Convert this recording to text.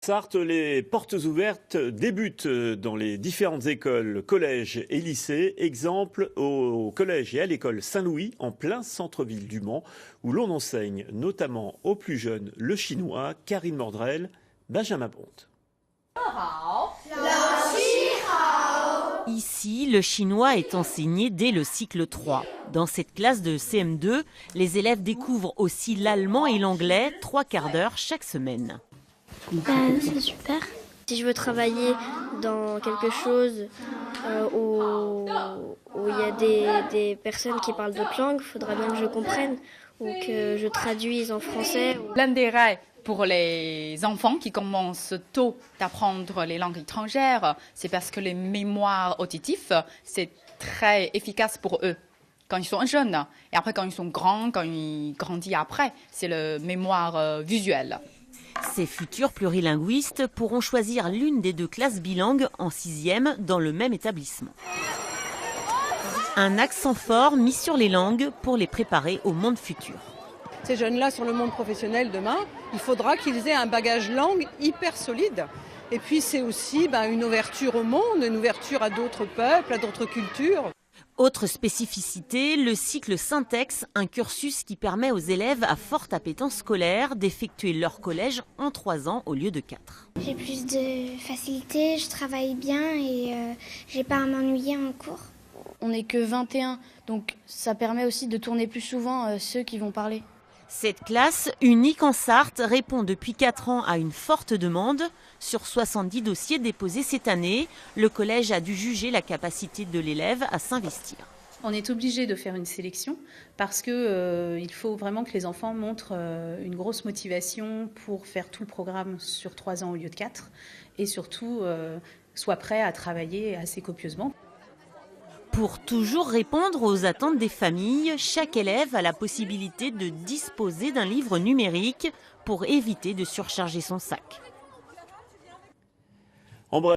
Sarthe, les portes ouvertes débutent dans les différentes écoles, collèges et lycées. Exemple au collège et à l'école Saint-Louis, en plein centre-ville du Mans, où l'on enseigne notamment aux plus jeunes le chinois. Karine Mordrel, Benjamin Bonte. Ici, le chinois est enseigné dès le cycle 3. Dans cette classe de CM2, les élèves découvrent aussi l'allemand et l'anglais 3/4 d'heure chaque semaine. C'est super. Si je veux travailler dans quelque chose où il y a des personnes qui parlent d'autres langues, il faudra bien que je comprenne ou que je traduise en français. L'intérêt pour les enfants qui commencent tôt d'apprendre les langues étrangères, c'est parce que les mémoires auditives, c'est très efficace pour eux quand ils sont jeunes. Et après, quand ils sont grands, quand ils grandissent après, c'est le mémoire visuelle. Ces futurs plurilinguistes pourront choisir l'une des 2 classes bilingues en 6e dans le même établissement. Un accent fort mis sur les langues pour les préparer au monde futur. Ces jeunes-là, sur le monde professionnel demain, il faudra qu'ils aient un bagage langue hyper solide. Et puis c'est aussi une ouverture au monde, une ouverture à d'autres peuples, à d'autres cultures. Autre spécificité, le cycle Syntex, un cursus qui permet aux élèves à forte appétence scolaire d'effectuer leur collège en 3 ans au lieu de 4. J'ai plus de facilité, je travaille bien et j'ai pas à m'ennuyer en cours. On n'est que 21, donc ça permet aussi de tourner plus souvent ceux qui vont parler. Cette classe, unique en Sarthe, répond depuis 4 ans à une forte demande. Sur 70 dossiers déposés cette année, le collège a dû juger la capacité de l'élève à s'investir. On est obligé de faire une sélection parce qu'il faut vraiment que les enfants montrent une grosse motivation pour faire tout le programme sur 3 ans au lieu de 4 et surtout soient prêts à travailler assez copieusement. Pour toujours répondre aux attentes des familles, chaque élève a la possibilité de disposer d'un livre numérique pour éviter de surcharger son sac.